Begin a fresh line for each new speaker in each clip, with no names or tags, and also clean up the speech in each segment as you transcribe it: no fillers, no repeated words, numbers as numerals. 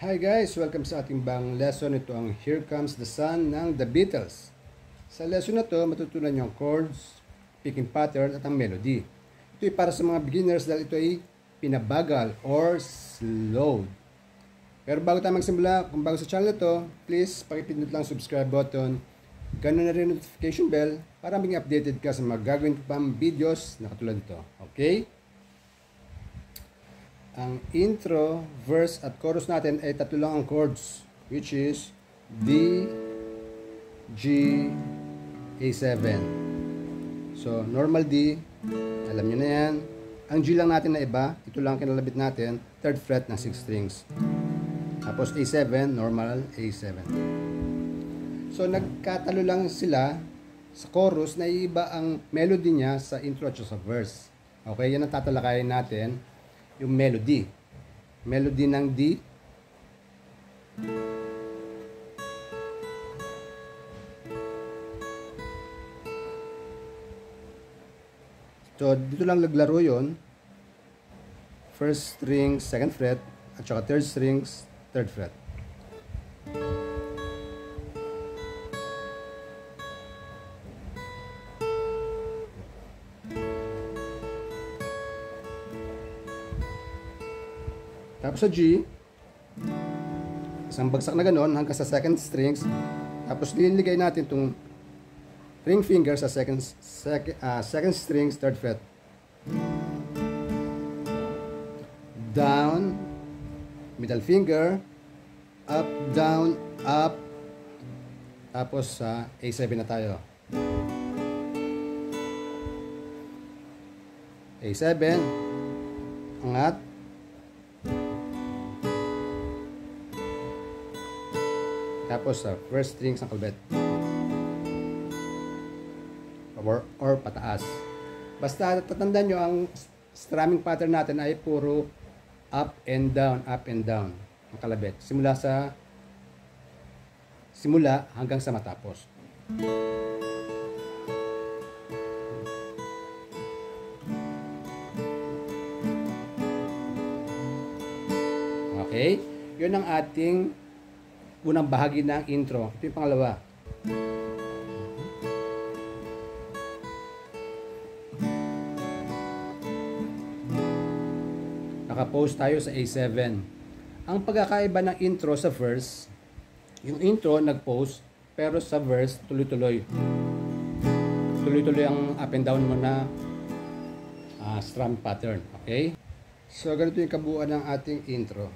Hi guys! Welcome sa ating bagong lesson. Ito ang Here Comes the Sun ng The Beatles. Sa lesson na to, matutunan nyo ang chords, picking pattern at ang melody. Ito ay para sa mga beginners dahil ito ay pinabagal or slowed. Pero bago tayo magsimula, kung bago sa channel na to, please pakipindot lang subscribe button, ganoon na rin notification bell para maging updated ka sa mga gagawin pang videos na katulad nito. Okay? Ang intro, verse at chorus natin ay tatlo lang ang chords, which is D, G, A7. So, normal D, alam nyo na yan. Ang G lang natin na iba, ito lang kinalabit natin, 3rd fret ng 6 strings. Tapos A7, normal A7. So, nagkatalo lang sila sa chorus na iba ang melody niya sa intro at sa verse. Okay, yan ang tatalakayin natin. Yung melody. Melody ng D. So, dito lang naglaro yun. First string, 2nd fret, at saka 3rd strings, 3rd fret. Tapos sa G, isang bagsak na ganon hanggang sa 2nd strings. Tapos liligay natin itong ring finger sa 2nd strings, 3rd fret. Down, middle finger, up, down, up. Tapos sa A7 na tayo. A7, angat. Tapos sa first strings ng kalbet or pataas. Basta tatandaan nyo, ang strumming pattern natin ay puro up and down ang kalabet. Simula hanggang sa matapos. Okay? Yun ang ating unang bahagi ng intro. Ito yung pangalawa. Naka-pause tayo sa A7. Ang pagkakaiba ng intro sa verse, yung intro nag-pause, pero sa verse tuloy-tuloy. Tuloy-tuloy ang up and down mo na strum pattern. Okay? So, ganito yung kabuuan ng ating intro.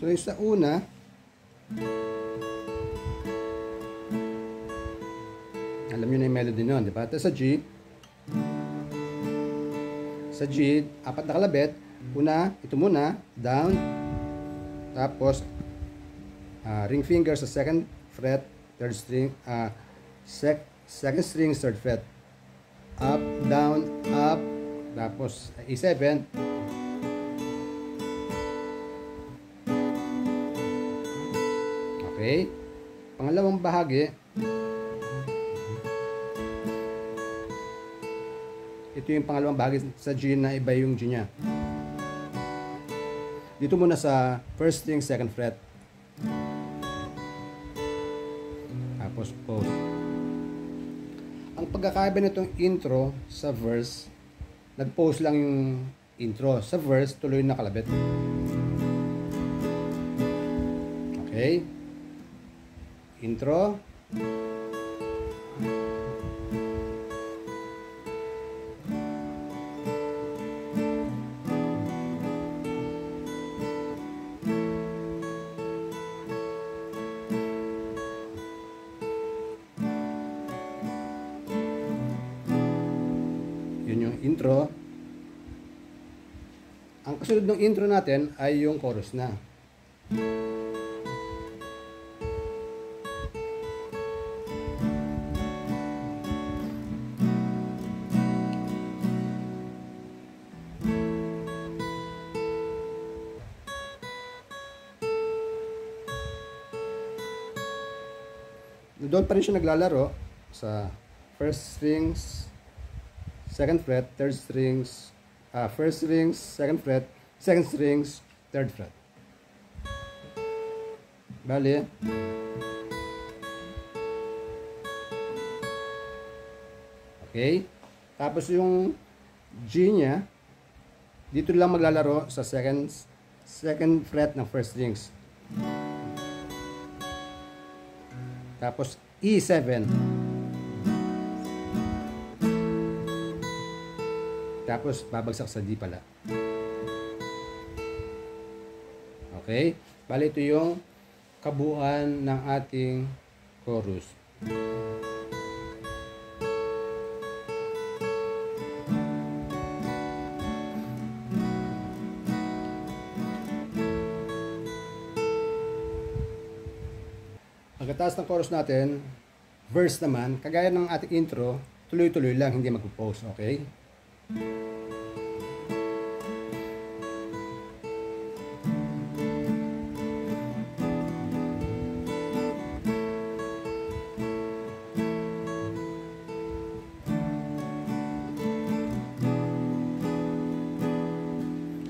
So, yung sa una, alam nyo na yung melody nun, di ba? Tapos sa G, apat na kalabet. Una, ito muna, down. Tapos, ring finger sa 2nd fret, 3rd string, 2nd string, 3rd fret. Up, down, up. Tapos, A7. Okay. Pangalawang bahagi, ito yung pangalawang bahagi sa G na iba yung G nya. Dito muna sa first string, 2nd fret. Tapos pause. Ang pagkakaiba nitong intro sa verse, nag-pause lang yung intro. Sa verse, tuloy na kalabit. Okay. Intro, intro. Ang kasunod ng intro natin ay yung chorus na. Doon pa rin siya naglalaro sa first strings, second fret, third strings, first strings, second fret, second strings, third fret. Bali. Okay. Tapos yung G niya, dito lang maglalaro sa second fret ng first strings. Tapos E7. Tapos babagsak sa D pala. Okay? Bali ito yung kabuuan ng ating chorus. Pagkatapos ng chorus natin, verse naman, kagaya ng ating intro, tuloy-tuloy lang, hindi magpo-pause, okay?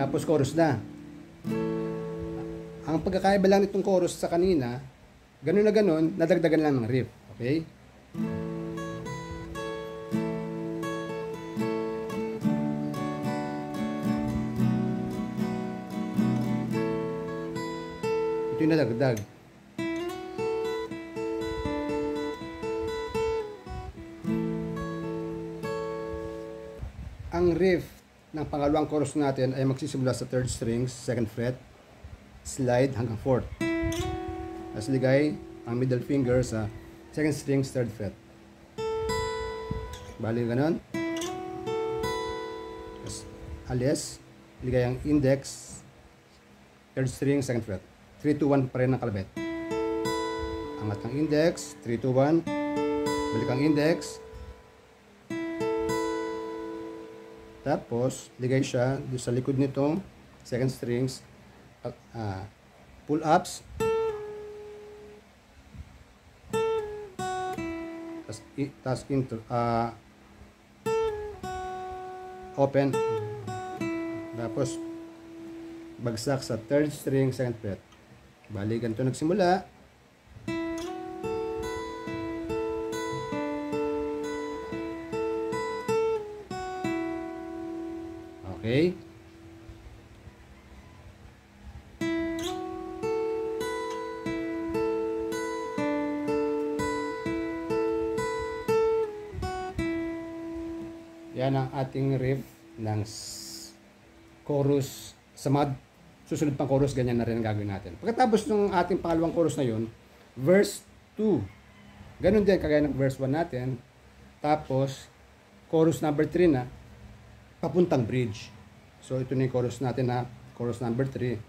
Tapos chorus na. Ang pagkakaiba lang nitong chorus sa kanina, ganun na ganun, nadagdagan lang ng riff. Okay? Ito yung nadagdag. Ang riff ng pangalawang chorus natin ay magsisimula sa third strings, second fret, slide hanggang fourth. Tapos ligay ang middle finger sa second strings, third fret. Bali ganon. Tapos alis, ligay ang index, third string, second fret. 3-2-1 pa rin ang kalabit. Angat ang index, 3-2-1. Balik ang index. Tapos ligay siya doon sa likod nitong second strings, pull ups. Tapos intro, open, tapos bagsak sa third string, second fret. Bali ganito nagsimula. Okay. Yan ang ating riff ng chorus. Sa mga susunod pang chorus, ganyan na rin ang gagawin natin. Pagkatapos ng ating pangalawang chorus na yun, verse 2. Ganun din kagaya ng verse 1 natin. Tapos, chorus number 3 na, papuntang bridge. So, ito na yung chorus natin na chorus number 3.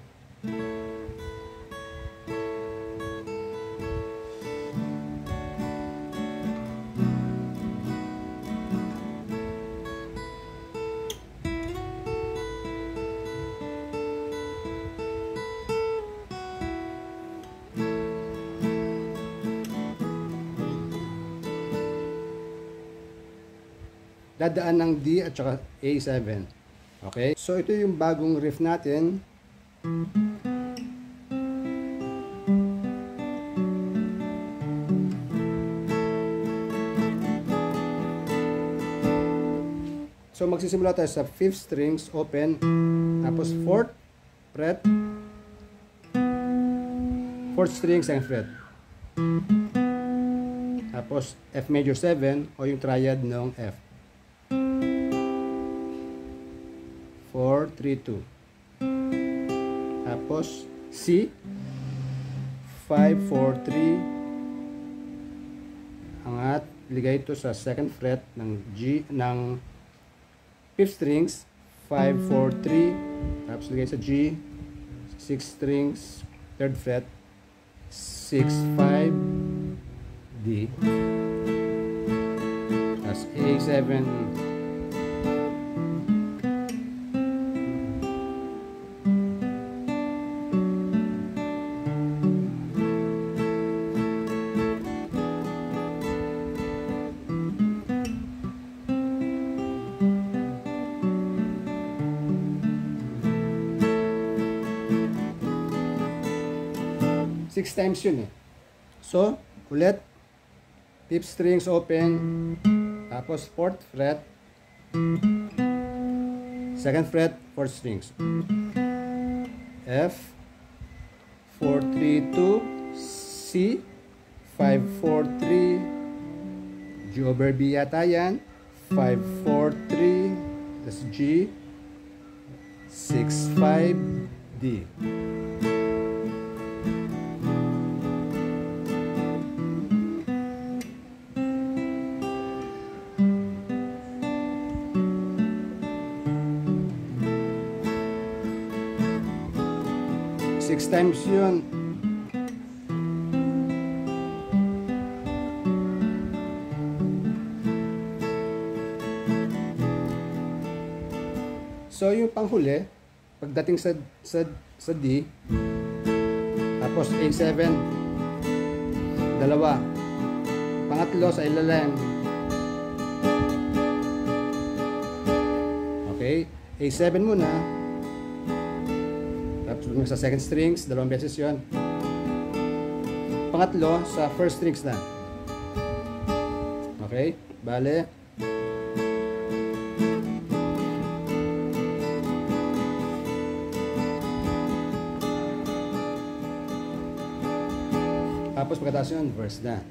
Dadaan ng D at saka A7. Okay? So, ito yung bagong riff natin. So, magsisimula tayo sa 5th strings, open, tapos 4th fret, 4th string, 2nd fret. Tapos, F major 7 o yung triad ng F. 4, 3, 2. Tapos, C, 5, 4, 3. Angat, ligay ito sa 2nd fret ng G, ng fifth strings, 5, 4, 3, tapos lagay sa G, 6 strings, 3rd fret, 6, 5, D, tapos A7, six times yun eh. So, ulit, 5th strings open, tapos 4th fret, 2nd fret, 4th strings. F, 4, 3, 2, C, 5, 4, 3, G over B yata yan, 5, 4, 3, that's G, 6, 5, D. Six times yun. So yung panghuli, pagdating sa D, tapos A7, dalawa. Pangatlo sa ilalim. Okay, A7 muna. Tapos sa second strings, dalawang beses yon. Pangatlo, sa first strings na. Okay? Bale. Tapos pagkatapos yun, verse na.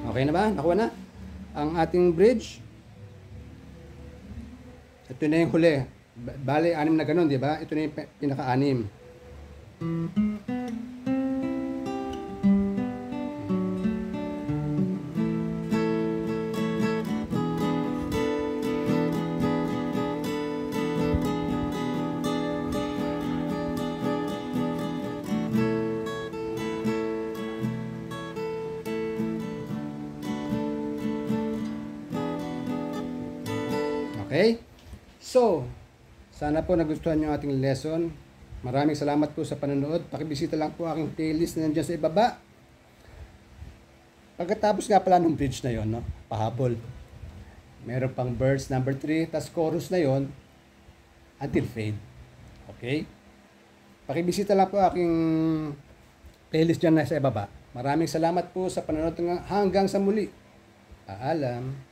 Okay na ba? Nakuha na ang ating bridge. Ito na yung huli. Bale, 6 na ganun, di ba? Ito na yung pinaka-6. Okay? So, sana po nagustuhan nyo ating lesson. Maraming salamat po sa panonood. Pakibisita lang po aking playlist na nandiyan sa ibaba. Pagkatapos nga pala ng bridge na yon, no? Pahabol. Meron pang verse number 3, tas chorus na yon until fade. Okay? Pakibisita lang po aking playlist dyan na sa ibaba. Maraming salamat po sa panonood hanggang sa muli. Paalam.